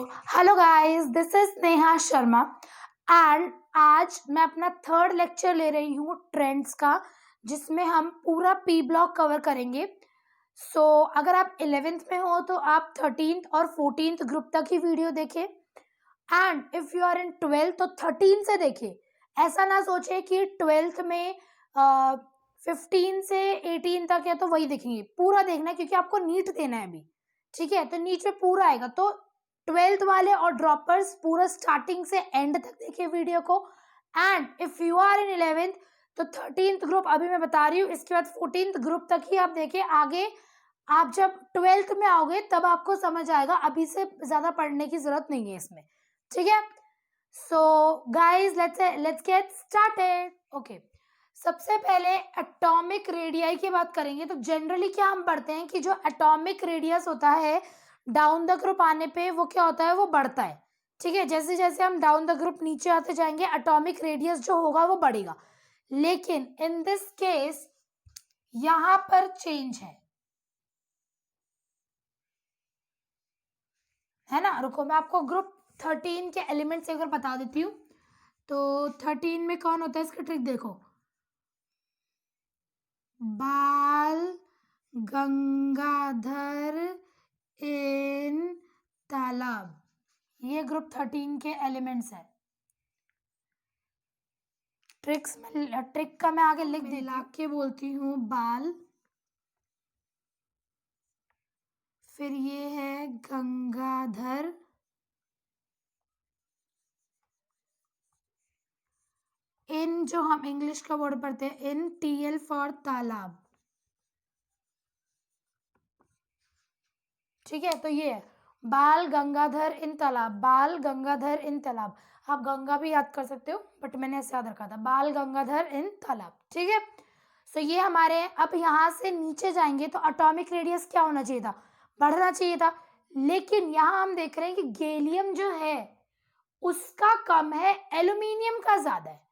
Hello guys, this is Neha Sharma and आज मैं अपना थर्ड लेक्चर ले रही हूँ ट्रेंड्स का, जिसमें हम पूरा पी ब्लॉक कवर करेंगे। अगर आप 11th में हो तो आप 13th और 14th ग्रुप तक ही वीडियो देखें and if you are in 12th तो 13 से देखें। ऐसा ना सोचे कि 12th में 15 से 18 तक है तो वही देखेंगे, पूरा देखना है क्योंकि आपको नीट देना है अभी। ठीक है, तो नीट में पूरा आएगा, तो 12th वाले और ड्रॉपर्स पूरा स्टार्टिंग से एंड तक देखिए वीडियो को। And if you are in 11th तो 13th ग्रुप अभी मैं बता रही हूँ, इसके बाद 14th ग्रुप तक ही आप देखिए। आगे आप जब 12th में आओगे तब आपको समझ आएगा, अभी से ज्यादा पढ़ने की जरूरत नहीं है इसमें। ठीक है, so guys let's get started. Okay, सबसे पहले एटॉमिक रेडियाई की बात करेंगे। तो जनरली क्या हम पढ़ते हैं कि जो एटॉमिक रेडियस होता है डाउन द ग्रुप आने पे वो क्या होता है, वो बढ़ता है। ठीक है, जैसे जैसे हम डाउन द ग्रुप नीचे आते जाएंगे एटॉमिक रेडियस जो होगा वो बढ़ेगा। लेकिन इन दिस केस यहां पर चेंज है ना। रुको, मैं आपको ग्रुप 13 के एलिमेंट्स एक बार बता देती हूँ। तो 13 में कौन होता है, इसका ट्रिक देखो। बाल गंगाधर इन तालाब, ये ग्रुप 13 के एलिमेंट्स है। ट्रिक का मैं आगे लिख दिला के बोलती हूँ। बाल, फिर ये है गंगाधर, इन जो हम इंग्लिश का वर्ड पढ़ते हैं इन, TL फॉर तालाब। ठीक है, तो ये है बाल गंगाधर इन तालाब, बाल गंगाधर इन तालाब। आप गंगा भी याद कर सकते हो बट मैंने ऐसे याद रखा था, बाल गंगाधर इन तालाब। ठीक है, सो ये हमारे। अब यहाँ से नीचे जाएंगे तो एटॉमिक रेडियस क्या होना चाहिए था, बढ़ना चाहिए था। लेकिन यहाँ हम देख रहे हैं कि गैलियम जो है उसका कम है, एल्यूमिनियम का ज्यादा है।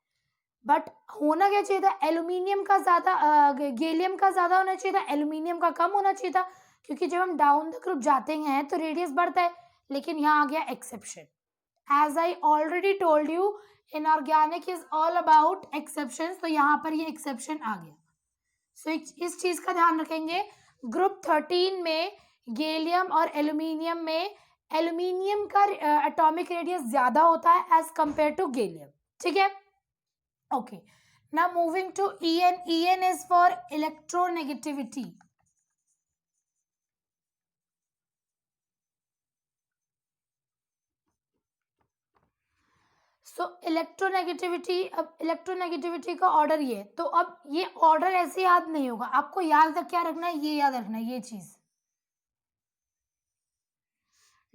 बट होना क्या चाहिए था, एल्यूमिनियम का ज्यादा, गैलियम का ज्यादा होना चाहिए था, एल्यूमिनियम का कम होना चाहिए था। क्योंकि जब हम डाउन द ग्रुप जाते हैं तो रेडियस बढ़ता है। लेकिन यहाँ आ गया exception. As I already told you, inorganic is all about exception, तो यहाँ पर ये एक्सेप्शन आ गया। सो इस चीज का ध्यान रखेंगे। ग्रुप 13 में गैलियम और एल्यूमिनियम में एल्यूमिनियम का एटॉमिक रेडियस ज्यादा होता है एज कंपेयर टू गैलियम। ठीक है, okay, now moving to En is for electronegativity. Electronegativity, अब इलेक्ट्रोनेगेटिविटी का ऑर्डर ये, तो अब ये ऑर्डर ऐसे याद नहीं होगा, आपको याद रख क्या रखना है, ये याद रखना है, ये चीज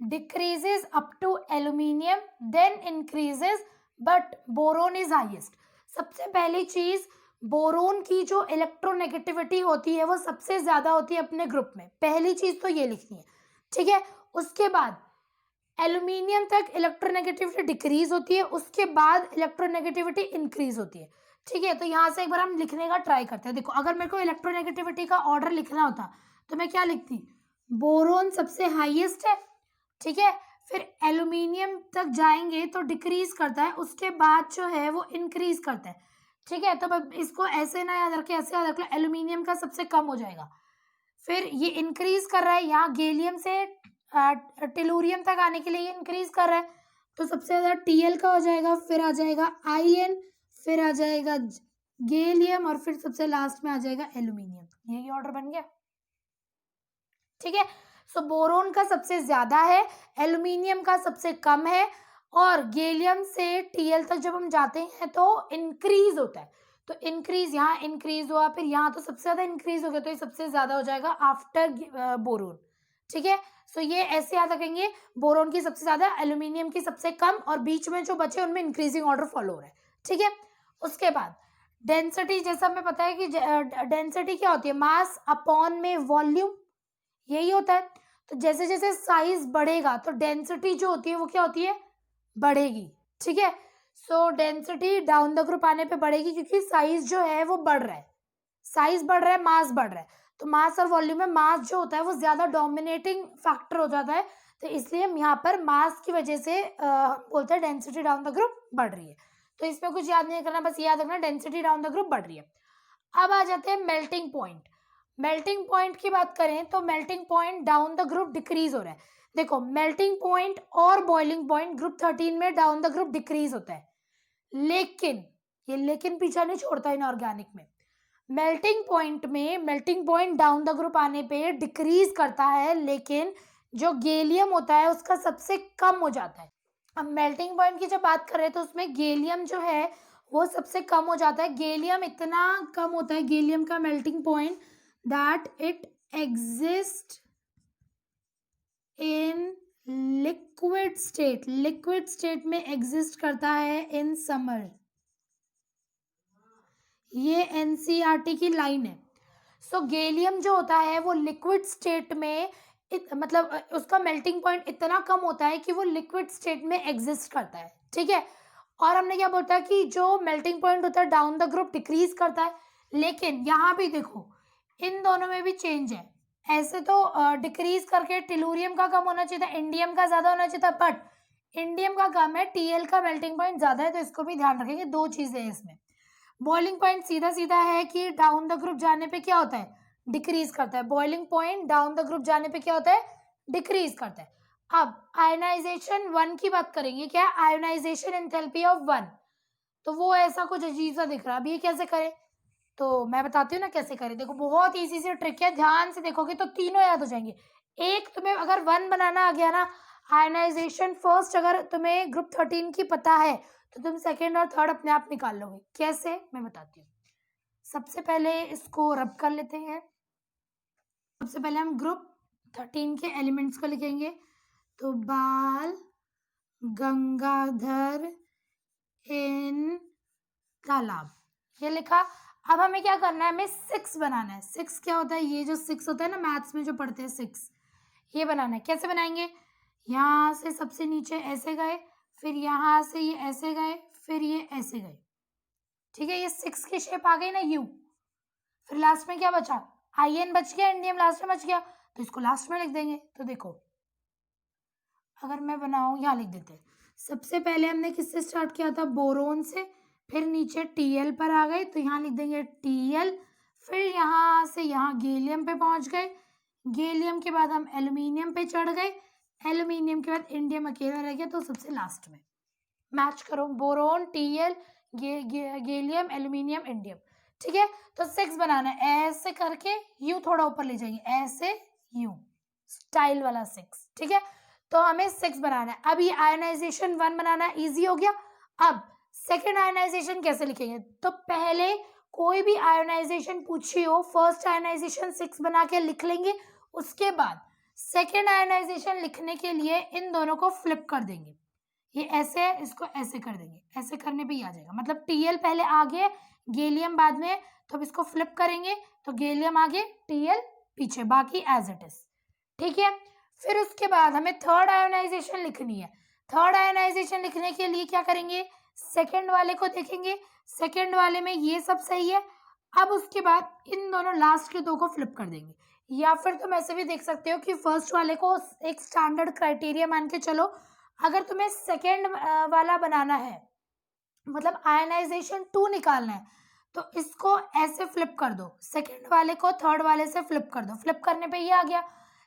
decreases up to aluminium then increases, but boron is highest. सबसे पहली चीज, बोरोन की जो इलेक्ट्रोनेगेटिविटी होती है वो सबसे ज्यादा होती है अपने ग्रुप में, पहली चीज तो ये लिखनी है। ठीक है, उसके बाद एल्यूमिनियम तक इलेक्ट्रोनेगेटिविटी डिक्रीज होती है, उसके बाद इलेक्ट्रोनेगेटिविटी इंक्रीज होती है। ठीक है, तो यहाँ से एक बार हम लिखने का ट्राई करते हैं। देखो, अगर मेरे को इलेक्ट्रोनेगेटिविटी का ऑर्डर लिखना होता तो मैं क्या लिखती, बोरोन सबसे हाईएस्ट है। ठीक है, फिर एल्यूमिनियम तक जाएंगे तो डिक्रीज करता है, उसके बाद जो है वो इंक्रीज करता है। ठीक है, तो इसको ऐसे ना याद रखे, ऐसे याद रख लो, एल्यूमिनियम का सबसे कम हो जाएगा। फिर ये इंक्रीज कर रहा है, यहाँ गैलियम से टेलुरियम तक आने के लिए ये इंक्रीज कर रहा है, तो सबसे ज्यादा TL का हो जाएगा, फिर आ जाएगा IN, फिर आ जाएगा गैलियम, और फिर सबसे लास्ट में आ जाएगा एल्यूमिनियम। यही ऑर्डर बन गया। ठीक है, सो बोरोन का सबसे ज्यादा है, एल्यूमिनियम का सबसे कम है, और गैलियम से TL तक जब हम जाते हैं तो इंक्रीज होता है। तो इंक्रीज, यहाँ इंक्रीज हुआ, फिर यहाँ तो सबसे ज्यादा इंक्रीज हो गया, तो ये सबसे ज्यादा हो जाएगा आफ्टर बोरोन। ठीक है, सो ये ऐसे याद रखेंगे, बोरोन की सबसे ज्यादा, एल्यूमिनियम की सबसे कम, और बीच में जो बचे उनमें इंक्रीजिंग ऑर्डर फॉलो हो रहा है। ठीक है, उसके बाद डेंसिटी, जैसा हमें पता है कि डेंसिटी क्या होती है, मास अपॉन में वॉल्यूम, यही होता है। तो जैसे जैसे साइज बढ़ेगा तो डेंसिटी जो होती है वो क्या होती है, बढ़ेगी। ठीक है, सो डेंसिटी डाउन द ग्रुप आने पे बढ़ेगी क्योंकि साइज जो है वो बढ़ रहा है, साइज बढ़ रहा है, मास बढ़ रहा है। तो मास और वॉल्यूम में मास जो होता है वो ज्यादा डोमिनेटिंग फैक्टर हो जाता है तो इसलिए हम यहाँ पर मास की वजह से हम बोलते हैं डेंसिटी डाउन द ग्रुप बढ़ रही है। तो इसमें कुछ याद नहीं करना, बस याद रखना डेंसिटी डाउन द ग्रुप बढ़ रही है। अब आ जाते हैं मेल्टिंग पॉइंट। मेल्टिंग पॉइंट की बात करें तो melting point down the group decrease हो रहा है। देखो मेल्टिंग पॉइंट और बॉइलिंग पॉइंट ग्रुप 13 में डाउन द ग्रुप डिक्रीज होता है, लेकिन ये लेकिन पीछा नहीं छोड़ता इनऑर्गेनिक में। मेल्टिंग पॉइंट में melting point down the group आने पे डिक्रीज करता है, लेकिन जो गैलियम होता है उसका सबसे कम हो जाता है। अब मेल्टिंग पॉइंट की जब बात करें तो उसमें गैलियम जो है वो सबसे कम हो जाता है। गैलियम इतना कम होता है, गैलियम का melting point, that it exist in liquid state, liquid state में एग्जिस्ट करता है इन समर। ये एनसीईआरटी की लाइन है। सो गैलियम जो होता है वो लिक्विड स्टेट में मतलब उसका मेल्टिंग पॉइंट इतना कम होता है कि वो लिक्विड स्टेट में एग्जिस्ट करता है, ठीक है। और हमने क्या बोला कि जो मेल्टिंग पॉइंट होता है डाउन द ग्रुप डिक्रीज करता है, लेकिन यहाँ भी देखो इन दोनों में भी चेंज है। ऐसे तो डिक्रीज करके टेलुरियम का कम होना चाहिए था, इंडियम का ज्यादा होना चाहिए था, बट इंडियम का कम है, टीएल का मेल्टिंग पॉइंट ज्यादा है, तो इसको भी ध्यान रखेंगे। दो चीजें हैं इसमें। बॉइलिंग पॉइंट सीधा सीधा है कि डाउन द ग्रुप जाने पे क्या होता है, डिक्रीज करता है। Boiling point down the group जाने पे क्या होता है, डिक्रीज करता है। अब आयोनाइजेशन 1 की बात करेंगे, क्या आयोनाइजेशन एंथैल्पी ऑफ 1, तो वो ऐसा कुछ अजीब सा दिख रहा है। अब ये कैसे करें, तो मैं बताती हूँ ना कैसे करें। देखो बहुत इजी से ट्रिक है, ध्यान से देखोगे तो तीनों याद हो जाएंगे। एक तुम्हें अगर 1 बनाना आ गया ना, आयोनाइजेशन फर्स्ट अगर तुम्हें ग्रुप 13 की पता है तो तुम सेकेंड और थर्ड अपने आप निकाल लोगे। कैसे, मैं बताती हूँ। सबसे पहले इसको रब कर लेते हैं। सबसे पहले हम ग्रुप 13 के एलिमेंट्स को लिखेंगे, तो बाल गंगाधर इन तालाब, ये लिखा। अब हमें क्या करना है, हमें 6 बनाना है। 6 क्या होता है, ये जो 6 होता है ना मैथ्स में जो पढ़ते हैं 6, ये बनाना है। कैसे बनाएंगे, यहाँ से सबसे नीचे ऐसे गए, फिर यहाँ से ये ऐसे गए, फिर ये ऐसे गए, ठीक है। ये 6 की शेप आ गई ना, यू। फिर लास्ट में क्या बचा, आई एन बच गया, इंडियम लास्ट में बच गया, तो इसको लास्ट में लिख देंगे। तो देखो अगर मैं बनाऊं, यहाँ लिख देते हैं। सबसे पहले हमने किससे स्टार्ट किया था, बोरोन से, फिर नीचे टीएल पर आ गए, तो यहाँ लिख देंगे टीएल। फिर यहाँ से यहाँ गैलियम पे पहुंच गए, गैलियम के बाद हम एल्यूमिनियम पे चढ़ गए, एल्यूमिनियम के बाद इंडियम अकेला रह गया, तो सबसे लास्ट में मैच करो, boron, TL, gallium, aluminium, indium, ठीक है। तो 6 बनाना है, ऐसे करके यू थोड़ा ऊपर ले जाएंगे, ऐसे यू स्टाइल वाला 6, ठीक है। तो हमें 6 बनाना है। अब ये आयोनाइजेशन 1 बनाना इजी हो गया। अब सेकेंड आयोनाइजेशन कैसे लिखेंगे, तो पहले कोई भी आयोनाइजेशन पूछी हो, फर्स्ट आयोनाइजेशन 6 बना के लिख लेंगे। उसके बाद सेकेंड आयोनाइजेशन लिखने के लिए इन दोनों को फ्लिप कर देंगे। ये ऐसे है, इसको ऐसे कर देंगे, ऐसे करने पे ही आ जाएगा। मतलब टीएल पहले आगे, गैलियम बाद में, तो अब इसको फ्लिप करेंगे तो गैलियम आगे, टीएल पीछे, बाकी एज इट इज, ठीक है। फिर उसके बाद हमें थर्ड आयोनाइजेशन लिखनी है। थर्ड आयोनाइजेशन लिखने के लिए क्या करेंगे, सेकेंड वाले को देखेंगे, सेकेंड वाले में ये सब सही है। अब उसके बाद इन दोनों लास्ट के दो को फ्लिप कर देंगे, या फिर तुम ऐसे भी देख सकते हो कि फर्स्ट वाले को एक स्टैंडर्ड क्राइटेरिया मान के चलो। अगर तुम्हें सेकेंड वाला बनाना है, मतलब आयनाइजेशन 2 निकालना है, तो इसको ऐसे फ्लिप कर दो, सेकेंड वाले को थर्ड वाले से फ्लिप कर दो, फ्लिप करने पे ये आ गया।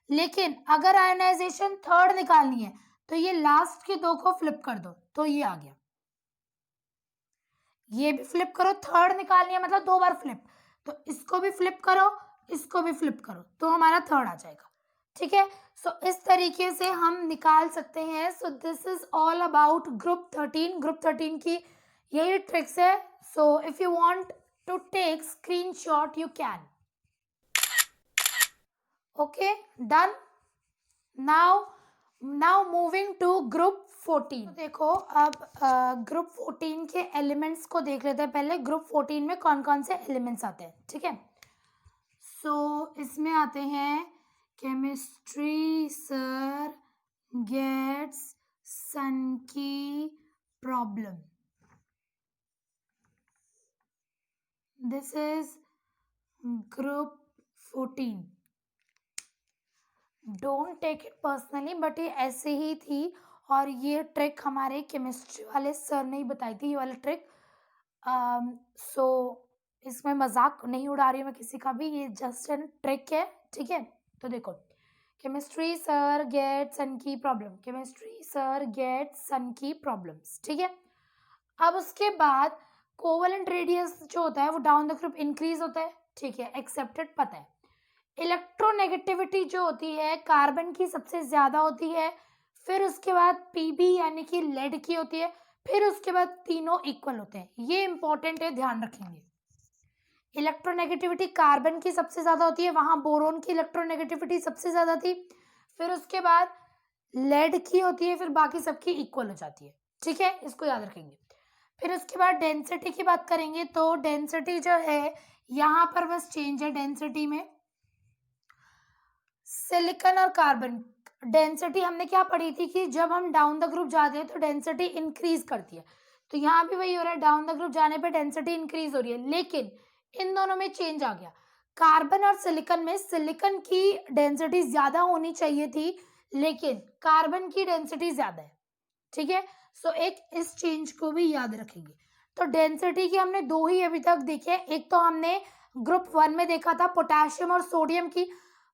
लेकिन अगर आयनाइजेशन थर्ड निकालनी है तो ये लास्ट के दो को फ्लिप कर दो, तो ये आ गया। ये भी फ्लिप करो, थर्ड निकालनी है मतलब 2 बार फ्लिप, तो इसको भी फ्लिप करो, इसको भी फ्लिप करो, तो हमारा थर्ड आ जाएगा, ठीक है। सो इस तरीके से हम निकाल सकते हैं। So this is all about group 13। Group 13 की यही ट्रिक्स है। So if you want to take screenshot you can. Okay, done. Now moving to group 14। देखो अब ग्रुप 14 के एलिमेंट्स को देख लेते हैं पहले। ग्रुप 14 में कौन कौन से एलिमेंट्स आते हैं, ठीक है। सो इसमें आते हैं केमिस्ट्री सर गेट्स सन की problem, this is group 14। Don't take it personally, but ये ऐसे ही थी और ये ट्रिक हमारे केमिस्ट्री वाले सर ने ही बताई थी, ये वाली ट्रिक। सो इसमें मजाक नहीं उड़ा रही हूँ मैं किसी का भी, ये जस्ट एन ट्रिक है, ठीक है। तो देखो, केमिस्ट्री सर गेट सन की प्रॉब्लम, केमिस्ट्री सर गेट सन की प्रॉब्लम्स, ठीक है। अब उसके बाद कोवेलेंट रेडियस जो होता है वो डाउन द ग्रुप इंक्रीज होता है, ठीक है, एक्सेप्टेड, पता है। इलेक्ट्रोनेगेटिविटी जो होती है कार्बन की सबसे ज्यादा होती है, फिर उसके बाद पीबी यानी कि लेड की होती है, फिर उसके बाद तीनों इक्वल होते हैं। ये इंपॉर्टेंट है, ध्यान रखेंगे। इलेक्ट्रोनेगेटिविटी कार्बन की सबसे ज्यादा होती है, वहां बोरोन की इलेक्ट्रोनेगेटिविटी सबसे ज्यादा थी, फिर उसके बाद लेड की होती है, फिर बाकी सबकी इक्वल हो जाती है, ठीक है, इसको याद रखेंगे। फिर उसके बाद डेंसिटी की बात करेंगे, तो डेंसिटी जो है यहाँ पर बस चेंज है डेंसिटी में। सिलिकॉन और कार्बन डेंसिटी हमने क्या पढ़ी थी कि जब हम डाउन द ग्रुप जाते हैं तो डेंसिटी इंक्रीज करती है, तो यहाँ भी वही हो रहा है, डाउन द ग्रुप जाने पे डेंसिटी इंक्रीज हो रही है, लेकिन इन दोनों में चेंज आ गया। कार्बन और सिलिकॉन में सिलिकॉन की डेंसिटी ज्यादा होनी चाहिए थी, लेकिन कार्बन की डेंसिटी ज्यादा है, ठीक है। सो एक इस चेंज को भी याद रखेंगे। तो डेंसिटी की हमने दो ही अभी तक देखे, एक तो हमने ग्रुप 1 में देखा था पोटेशियम और सोडियम की।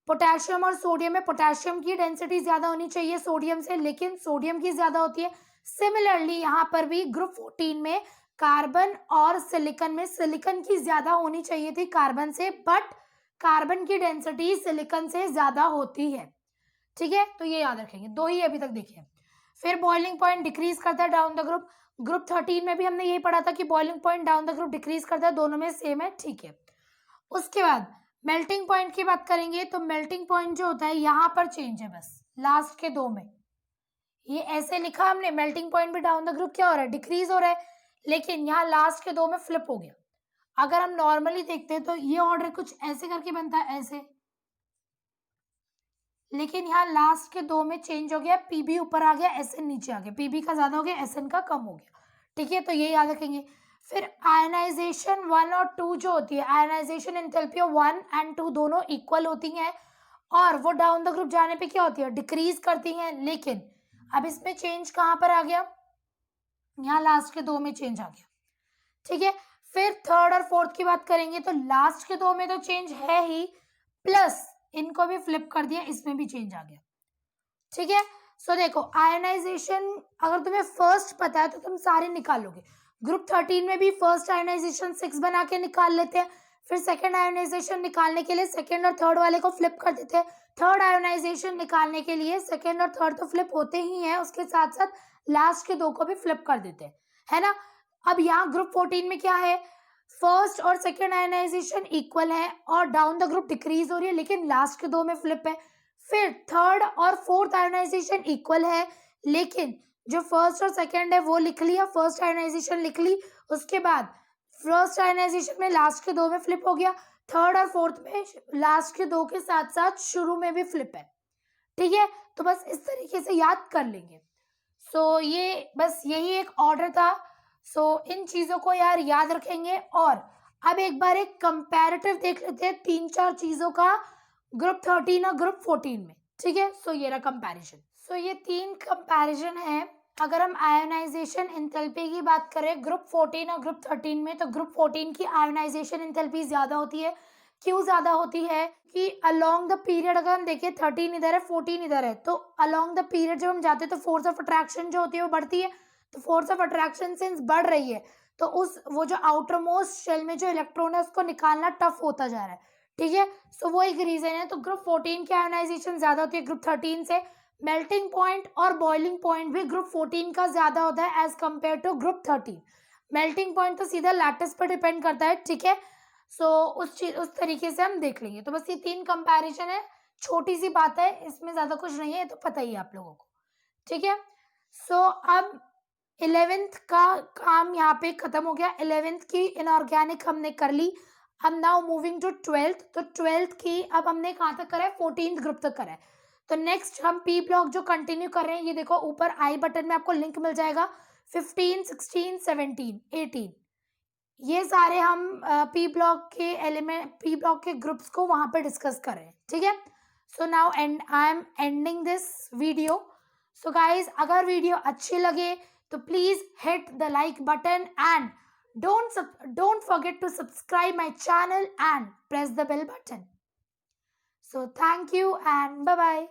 पोटेशियम और सोडियम में पोटेशियम की डेंसिटी ज्यादा होनी चाहिए सोडियम से, लेकिन सोडियम की ज्यादा होती है। सिमिलरली यहाँ पर भी ग्रुप 14 में कार्बन और सिलिकॉन में सिलिकॉन की ज्यादा होनी चाहिए थी कार्बन से, बट कार्बन की डेंसिटी सिलिकॉन से ज्यादा होती है, ठीक है। तो ये याद रखेंगे, दो ही अभी तक देखे। फिर बॉइलिंग पॉइंट डिक्रीज करता है डाउन द ग्रुप, ग्रुप 13 में भी हमने यही पढ़ा था कि boiling point down the group decrease करता है, दोनों में सेम है, ठीक है। उसके बाद मेल्टिंग पॉइंट की बात करेंगे, तो मेल्टिंग पॉइंट जो होता है यहाँ पर चेंज है बस लास्ट के दो में, ये ऐसे लिखा हमने, मेल्टिंग पॉइंट भी डाउन द ग्रुप क्या हो रहा है, डिक्रीज हो रहा है, लेकिन यहाँ लास्ट के दो में फ्लिप हो गया। अगर हम नॉर्मली देखते हैं तो ये ऑर्डर कुछ ऐसे करके बनता है, ऐसे, लेकिन यहाँ लास्ट के दो में चेंज हो गया, पीबी ऊपर आ गया, एसएन नीचे आ गया, पीबी का ज्यादा हो गया, एसएन का कम हो गया, ठीक है। तो ये याद रखेंगे। फिर आयनाइजेशन 1 और 2 जो होती है, आयनाइजेशन एंथैल्पी 1 एंड 2 दोनों इक्वल होती हैं, और वो डाउन द ग्रुप जाने पे क्या होती है, डिक्रीज करती हैं, लेकिन अब इसमें चेंज कहाँ पर आ गया, यहाँ लास्ट के दो में चेंज आ गया, ठीक है। फिर थर्ड और फोर्थ की बात करेंगे, तो लास्ट के दो में तो चेंज है ही, प्लस इनको भी फ्लिप कर दिया, इसमें भी चेंज आ गया, ठीक है। सो देखो, आयनाइजेशन अगर तुम्हें फर्स्ट पता है तो तुम सारे निकालोगे। ग्रुप 13 में भी फर्स्ट आयनाइजेशन 6 बना के निकाल लेते हैं, फिर सेकंड आयनाइजेशन निकालने के लिए सेकंड और थर्ड वाले को फ्लिप कर देते हैं, थर्ड आयनाइजेशन निकालने के लिए सेकंड और थर्ड तो फ्लिप होते ही हैं, उसके साथ साथ लास्ट के दो को भी फ्लिप कर देते हैं, है ना। अब यहाँ ग्रुप 14 में क्या है, फर्स्ट और सेकंड आयनाइजेशन इक्वल है और डाउन द ग्रुप डिक्रीज हो रही है, लेकिन लास्ट के दो में फ्लिप है। फिर थर्ड और फोर्थ आयनाइजेशन इक्वल है, लेकिन जो फर्स्ट और सेकंड है वो लिख लिया, फर्स्ट आयनाइजेशन लिख ली, उसके बाद फर्स्ट आयनाइजेशन में लास्ट के दो में फ्लिप हो गया, थर्ड और फोर्थ में लास्ट के दो के साथ साथ शुरू में भी फ्लिप है, ठीक है। तो बस इस तरीके से याद कर लेंगे। सो ये बस यही एक ऑर्डर था। सो इन चीजों को यार याद रखेंगे, और अब एक बार एक कंपैरेटिव देख लेते हैं तीन चार चीजों का ग्रुप 13 और ग्रुप 14 में, ठीक है। सो ये रहा कंपैरिजन। सो ये तीन कंपैरिजन है। अगर हम आयोनाइजेशन एंथैल्पी की बात करें ग्रुप 14 और ग्रुप 13 में, तो ग्रुप 14 की आयोनाइजेशन एंथैल्पी ज्यादा होती है। क्यों ज्यादा होती है कि अलोंग द पीरियड अगर हम देखें 13 इधर है 14 इधर है, तो अलोंग द पीरियड जब हम जाते हैं तो फोर्स ऑफ अट्रैक्शन जो होती है वो बढ़ती है, तो फोर्स ऑफ अट्रैक्शन सिंस बढ़ रही है तो उस वो जो आउटर मोस्ट शेल में जो इलेक्ट्रॉन है उसको निकालना टफ होता जा रहा है, ठीक है। सो वो एक रीजन है। तो ग्रुप 14 की आयोनाइजेशन ज्यादा होती है ग्रुप 13 से। मेल्टिंग पॉइंट और बॉइलिंग पॉइंट भी ग्रुप 14 का ज्यादा होता है as compare to group 13। Melting point तो सीधा लैटिस पर डिपेंड करता है, ठीक है। सो उस तरीके से हम देख लेंगे। तो बस ये तीन कंपैरिजन है, छोटी सी बात है, इसमें ज्यादा कुछ नहीं है, तो पता ही है आप लोगों को, ठीक है। सो अब 11th का काम यहाँ पे खत्म हो गया। 11th की इनऑर्गेनिक हमने कर ली। अब नाउ मूविंग टू 12th। तो 12th की अब हमने कहाँ तक करा है, 14th ग्रुप तक करा है। तो नेक्स्ट हम पी ब्लॉक जो कंटिन्यू कर रहे हैं, ये देखो ऊपर आई बटन में आपको लिंक मिल जाएगा। 15, 16, 17, 18 ये सारे हम पी ब्लॉक के एलिमेंट, पी ब्लॉक के ग्रुप्स को वहां पर डिस्कस कर रहे हैं, ठीक है। So now and I am ending this video. So guys, अगर वीडियो अच्छी लगे तो please hit the like button and don't forget to subscribe my channel and press the bell button. So thank you and bye bye.